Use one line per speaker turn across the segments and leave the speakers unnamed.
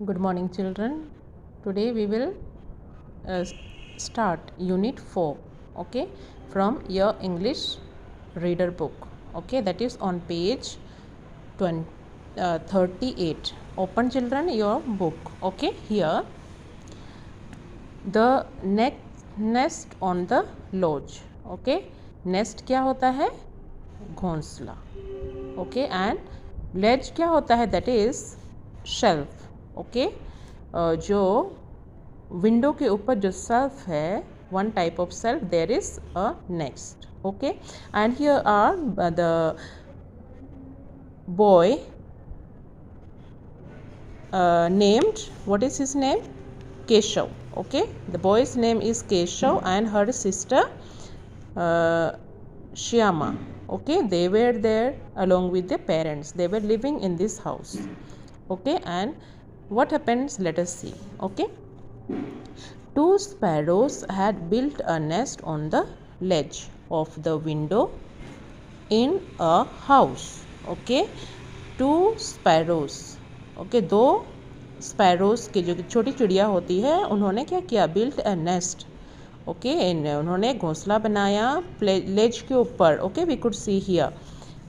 Good morning, children. Today we will uh, start Unit 4, okay, from your English reader book, okay, that is on page 38. Open, children, your book, okay. Here, the nest on the lodge, okay. Nest क्या होता है? घोंसला, okay. And ledge क्या होता है? That is shelf, okay. जो window के ऊपर जो शेल्फ है, one type of shelf, there is a nest, okay. And here are the boy named, what is his name? Keshav, okay. The boy's name is Keshav and her sister Shyama, okay. They were there along with their parents. They were living in this house, okay. And what happens, let us see, okay. Two sparrows had built a nest on the ledge of the window in a house, okay. Two sparrows, okay. दो sparrows की जो छोटी चिड़िया होती है, उन्होंने क्या किया? Built a nest, okay. उन्होंने घोंसला बनाया लेज के ऊपर, okay. We could see here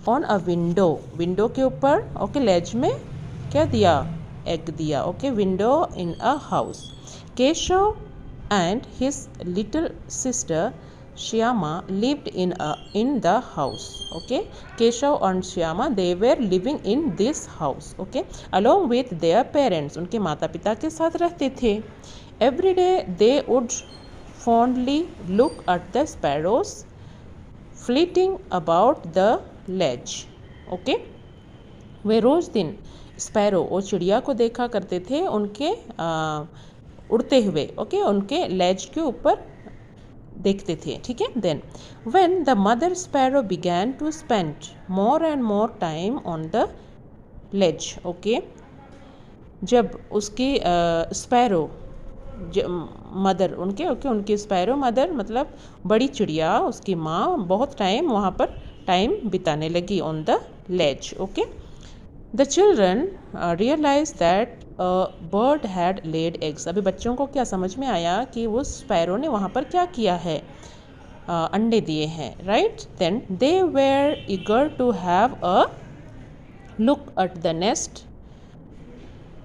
on a window के ऊपर, ओके. लेज में क्या दिया? एग दिया, okay. Window in a house. Keshav and his little sister Shyama lived in the house, okay. Keshav and Shyama, they were living in this house, okay, along with their parents. उनके माता पिता के साथ रहते थे. Every day they would fondly look at the sparrows flitting about the ledge, okay. वे रोज दिन sparrow और चिड़िया को देखा करते थे उनके उड़ते हुए, ओके. उनके लेज के ऊपर देखते थे, ठीक है. Then when the mother sparrow began to spend more and more time on the ledge, okay. जब उसकी स्पैरो मदर उनके, ओके, उनकी स्पैरो मदर मतलब बड़ी चिड़िया, उसकी माँ बहुत टाइम वहाँ पर टाइम बिताने लगी on the ledge, okay. The children realise that bird had laid eggs. अभी बच्चों को क्या समझ में आया कि वो स्पैरो ने वहाँ पर क्या किया है? अंडे दिए हैं, right. Then they were eager to have a look at the nest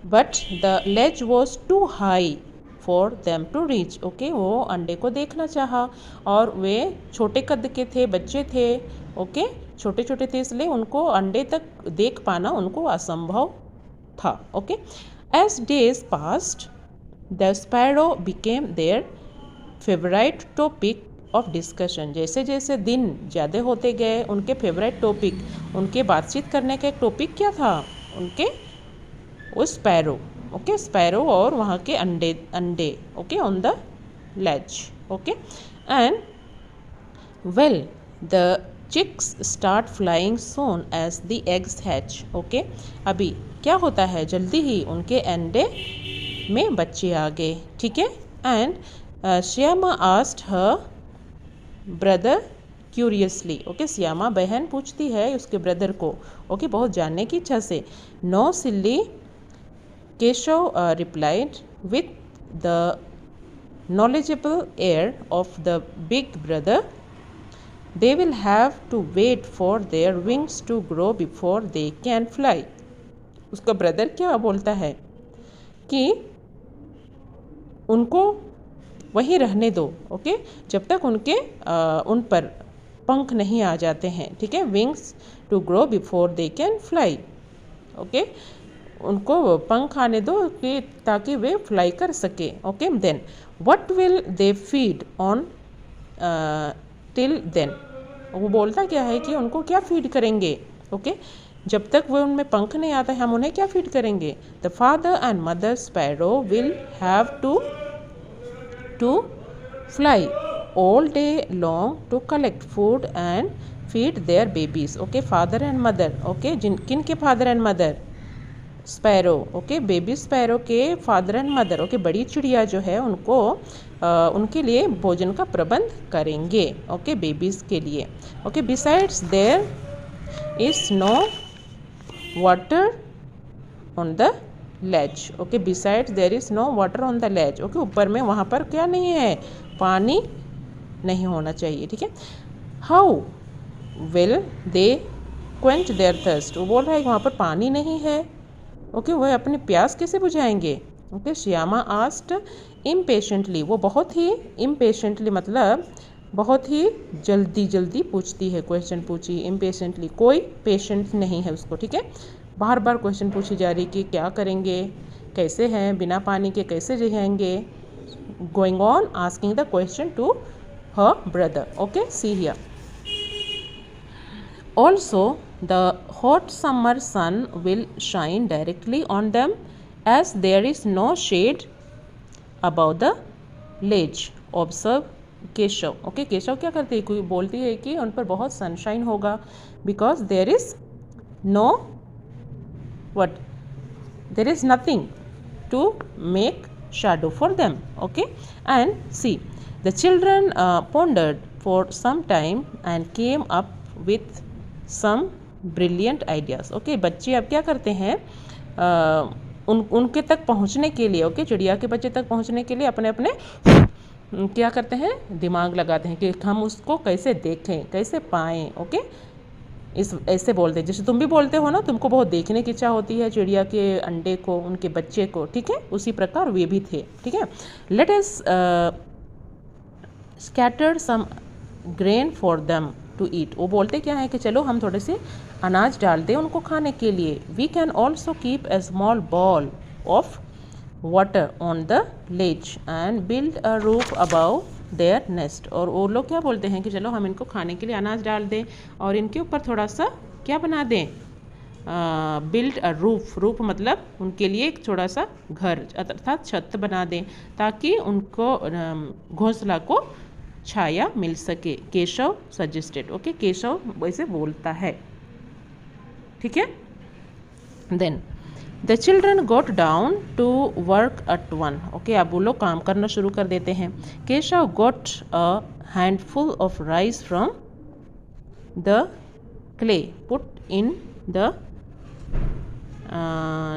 but the ledge was too high for them to reach, okay. वो अंडे को देखना चाहा और वे छोटे कद के थे, बच्चे थे, ओके. छोटे छोटे थे, इसलिए उनको अंडे तक देख पाना उनको असंभव था, okay. As days passed, the sparrow became their favorite topic of discussion. जैसे जैसे दिन ज़्यादा होते गए, उनके फेवरेट टॉपिक, उनके बातचीत करने का एक टॉपिक क्या था? उनके वो स्पैरो, ओके. स्पैरो और वहाँ के अंडे, okay, on the ledge, okay. And well the chicks start flying soon as the eggs hatch, okay. अभी क्या होता है? जल्दी ही उनके अंडे में बच्चे आ गए, ठीक है. And Shyama asked her brother curiously, okay. Shyama बहन पूछती है उसके ब्रदर को, ओके, बहुत जानने की इच्छा से. No silly, Keshav replied with the knowledgeable air of the big brother. They will have to wait for their wings to grow before they can fly. उसका ब्रदर क्या बोलता है कि उनको वहीं रहने दो, ओके, जब तक उनके उन पर पंख नहीं आ जाते हैं, ठीक है. Wings to grow before they can fly, okay. उनको पंख आने दो कि ताकि वे फ्लाई कर सके, okay. Then what will they feed on till then. वो बोलता क्या है कि उनको क्या फीड करेंगे, ओके. जब तक वो उनमें पंख नहीं आता है, हम उन्हें क्या फीड करेंगे? The father and mother sparrow will have to fly all day long to collect food and feed their babies, okay. Father and mother, okay. किन के father and mother? Sparrow, okay. Baby sparrow के father and mother, okay. बड़ी चिड़िया जो है उनको उनके लिए भोजन का प्रबंध करेंगे, ओके, बेबीज के लिए, okay. Besides there is no water on the ledge. Okay, besides there is no water on the ledge. Okay, ऊपर में वहाँ पर क्या नहीं है, पानी नहीं होना चाहिए. ठीक है. How will they quench their thirst? वो बोल रहा है वहाँ पर पानी नहीं है. ओके, वह अपनी प्यास कैसे बुझाएंगे. Okay, Shyama asked impatiently. वो बहुत ही इम्पेशेंटली मतलब बहुत ही जल्दी जल्दी पूछती है, क्वेश्चन पूछी. इम्पेशेंटली कोई पेशेंट नहीं है उसको. ठीक है, बार बार क्वेश्चन पूछी जा रही कि क्या करेंगे, कैसे हैं, बिना पानी के कैसे रहेंगे. Going on asking the question to her brother. Okay, see here. Also, the hot summer sun will shine directly on them as there is no shade above the ledge. Observe Keshav. Okay, Keshav क्या करती है, कोई बोलती है कि उन पर बहुत सनशाइन होगा because there is no what there is nothing to make shadow for them. Okay, and see, the children pondered for some time and came up with some brilliant ideas. Okay, बच्चे अब क्या करते हैं, उनके तक पहुंचने के लिए, ओके, चिड़िया के बच्चे तक पहुंचने के लिए अपने अपने क्या करते हैं, दिमाग लगाते हैं कि हम उसको कैसे देखें, कैसे पाएं. ओके, इस ऐसे बोलते हैं जैसे तुम भी बोलते हो ना, तुमको बहुत देखने की इच्छा होती है चिड़िया के अंडे को, उनके बच्चे को. ठीक है, उसी प्रकार वे भी थे. ठीक है. Let us scatter some grain for them to eat. वो बोलते क्या है कि चलो हम थोड़े से अनाज डाल दें उनको खाने के लिए. We can also keep a small bowl of water on the ledge and build a roof above their nest. और वो लोग क्या बोलते हैं कि चलो हम इनको खाने के लिए अनाज डाल दें और इनके ऊपर थोड़ा सा क्या बना दें, बिल्ड अ रूफ. रूफ मतलब उनके लिए एक थोड़ा सा घर अर्थात छत बना दें ताकि उनको घोंसला को छाया मिल सके. केशव सजेस्टेड. ओके, केशव वैसे बोलता है. ठीक है. Then the children got down to work at one. Okay, अब वो लोग काम करना शुरू कर देते हैं. Keshav got a handful of rice from the clay put in the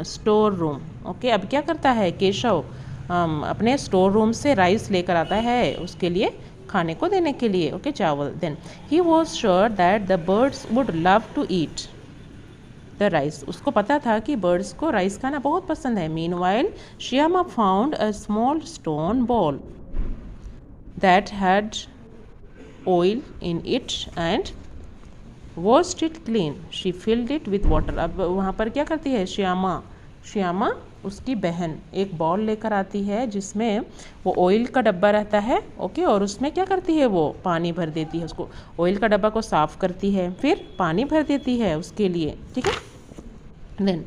store room. Okay, अब क्या करता है केशव, अपने स्टोर रूम से राइस लेकर आता है उसके लिए खाने को देने के लिए. ओके, चावल. Then he was sure that the birds would love to eat the rice. उसको पता था कि बर्ड्स को राइस खाना बहुत पसंद है. Meanwhile Shyama found a small stone ball that had oil in it and washed it clean. She filled it with water. अब वहाँ पर क्या करती है श्यामा उसकी बहन एक बॉल लेकर आती है जिसमें वो ऑयल का डब्बा रहता है. ओके, और उसमें क्या करती है, वो पानी भर देती है. उसको ऑयल का डब्बा को साफ़ करती है, फिर पानी भर देती है उसके लिए. ठीक है. Then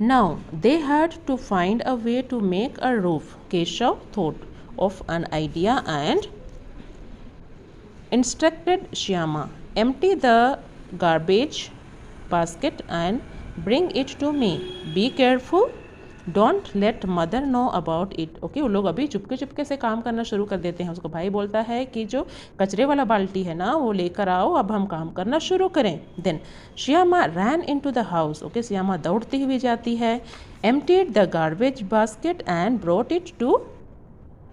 now they had to find a way to make a roof. Keshav thought of an idea and instructed Shyama, empty the garbage basket and bring it to me. Be careful, don't let mother know about it. Okay, वो लोग अभी चुपके चुपके से काम करना शुरू कर देते हैं. उसको भाई बोलता है कि जो कचरे वाला बाल्टी है ना वो लेकर आओ, अब हम काम करना शुरू करें. Then Shyama ran into the house. Okay, Shyama दौड़ती हुई जाती है. Emptied the garbage basket and brought it to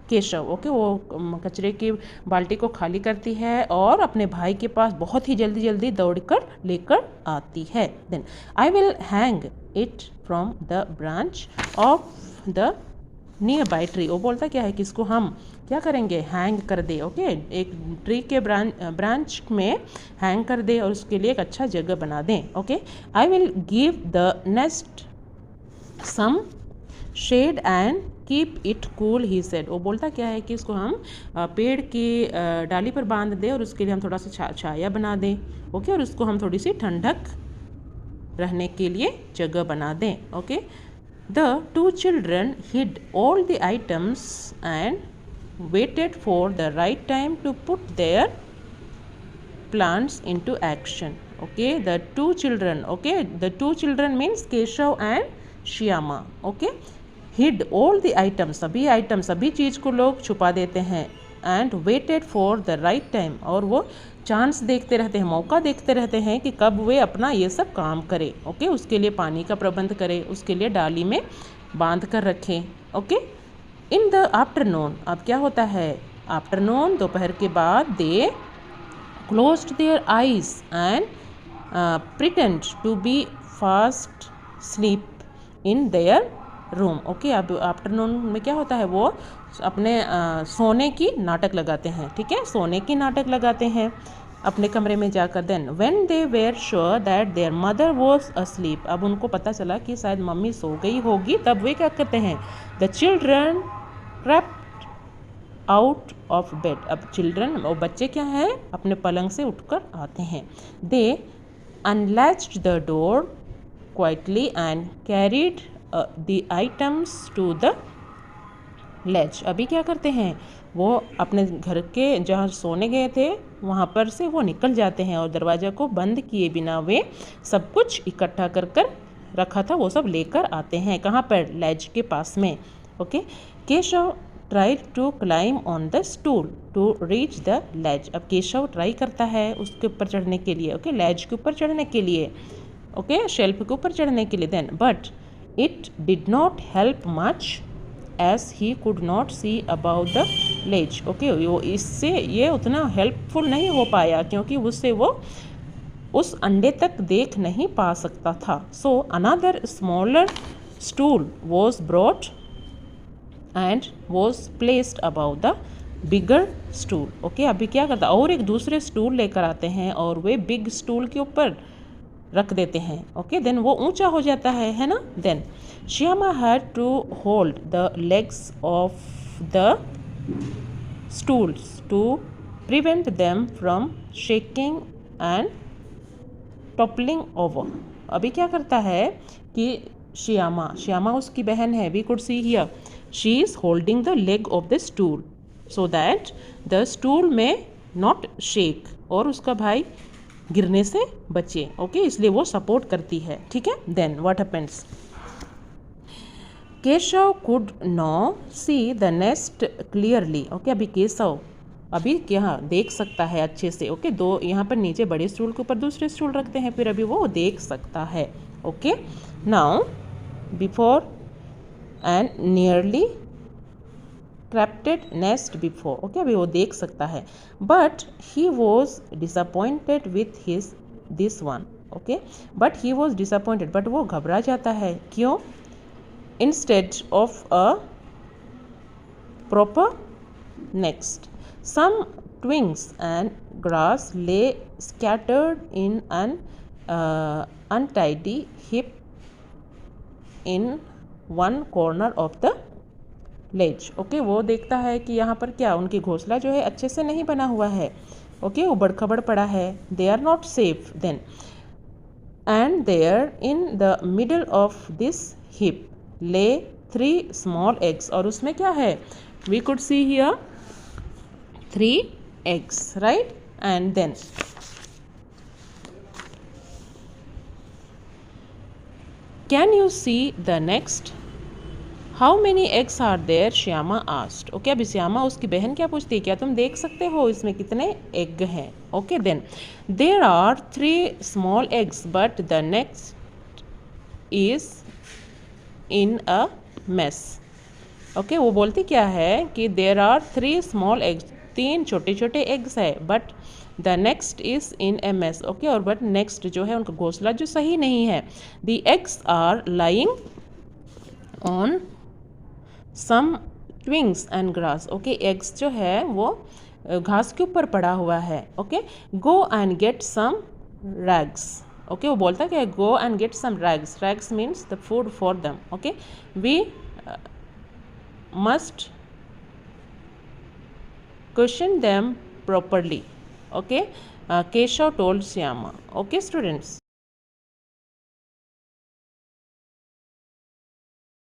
Keshav. Okay, वो कचरे की बाल्टी को खाली करती है और अपने भाई के पास बहुत ही जल्दी जल्दी दौड़कर लेकर आती है. Then I will hang it from the branch of the nearby tree. वो बोलता क्या है कि इसको हम क्या करेंगे, हैंग कर दे. ओके, एक ट्री के ब्रांच में हैंग कर दे और उसके लिए एक अच्छा जगह बना दें. Okay, I will give the nest some shade and keep it cool he said. वो बोलता क्या है कि इसको हम पेड़ की डाली पर बांध दें और उसके लिए हम थोड़ा सा छाया बना दें. ओके, और उसको हम थोड़ी सी ठंडक रहने के लिए जगह बना दें. Okay, the two children hid all the items and waited for the right time to put their plans into action. Okay, the two children. Okay, the two children means Keshav and Shyama. Okay, hid all the items, सभी item सभी चीज़ को लोग छुपा देते हैं. And waited for the right time, और वो चांस देखते रहते हैं, मौका देखते रहते हैं कि कब वे अपना ये सब काम करें. ओके, उसके लिए पानी का प्रबंध करें, उसके लिए डाली में बांध कर रखें। ओके, इन द आफ्टरनून, अब क्या होता है, आफ्टरनून दोपहर के बाद, they closed their eyes and pretend to be fast sleep in their room. Okay, अब आफ्टरनून में क्या होता है, वो अपने सोने की नाटक लगाते हैं, ठीक है, सोने की नाटक लगाते हैं अपने कमरे में जाकर। Then when they were sure that their mother was asleep, अब उनको पता चला कि शायद मम्मी सो गई होगी, तब वे क्या करते हैं, the children crept out of bed, अब चिल्ड्रन और बच्चे क्या हैं, अपने पलंग से उठकर आते हैं। They unlatched the door quietly and carried the items to the ledge, अभी क्या करते हैं, वो अपने घर के जहाँ सोने गए थे वहाँ पर से वो निकल जाते हैं और दरवाज़ा को बंद किए बिना वे सब कुछ इकट्ठा कर कर रखा था वो सब लेकर आते हैं, कहाँ पर, लेज के पास में। Okay, Keshav tried to climb on the stool to reach the ledge, अब केशव ट्राई करता है उसके ऊपर चढ़ने के लिए, ओके, लेज के ऊपर चढ़ने के लिए, ओके, शेल्फ के ऊपर चढ़ने के लिए। Then but it did not help much as he could not see above the ledge, okay, वो इससे ये उतना हेल्पफुल नहीं हो पाया क्योंकि उससे वो उस अंडे तक देख नहीं पा सकता था। So another smaller stool was brought and was placed about the bigger stool, okay, अभी क्या करता, और एक दूसरे स्टूल लेकर आते हैं और वे बिग स्टूल के ऊपर रख देते हैं। ओके, देन वो ऊंचा हो जाता है ना। Then Shyama had to hold the legs of the stools to prevent them from shaking and toppling over, अभी क्या करता है कि श्यामा उसकी बहन है, we could see here, she is holding the leg of the stool so that the stool may not shake, और उसका भाई गिरने से बचे। ओके, इसलिए वो सपोर्ट करती है, ठीक है। Then what happens, Keshav could no see the nest clearly, okay, अभी केशव अभी क्या देख सकता है अच्छे से। ओके, दो यहाँ पर नीचे बड़े स्टूल के ऊपर दूसरे स्टूल रखते हैं, फिर अभी वो देख सकता है। Okay, now before and nearly crepted nest before, okay, अभी वो देख सकता है। But he was disappointed with his this one, okay, but he was disappointed, but वो घबरा जाता है, क्यों, instead of a proper nest some twigs and grass lay scattered in an untidy heap in one corner of the ledge, okay, वो देखता है कि यहाँ पर क्या उनकी घोंसला जो है अच्छे से नहीं बना हुआ है, ओके, उबड़ खबड़ पड़ा है, they are not safe. Then and there in the middle of this heap lay 3 small eggs, और उसमें क्या है, we could see here 3 eggs, right? And then can you see the next, how many eggs are there, Shyama asked, okay, अभी श्यामा उसकी बहन क्या पूछती है, क्या तुम देख सकते हो इसमें कितने एग हैं। Okay, then there are 3 small eggs but the next is in a mess, okay, वो बोलती क्या है कि there are 3 small eggs, 3 छोटे छोटे एग्स है, but the nest is in a mess, okay, और बट नेक्स्ट जो है उनका घोंसला जो सही नहीं है। The eggs are lying on some twigs and grass, okay, eggs जो है वो घास के ऊपर पड़ा हुआ है। Okay, go and get some rags, okay, वो बोलता क्या है, go and get some rags, rags means the food for them. Okay, we must question them properly, okay, Keshav told Shyama. Okay students.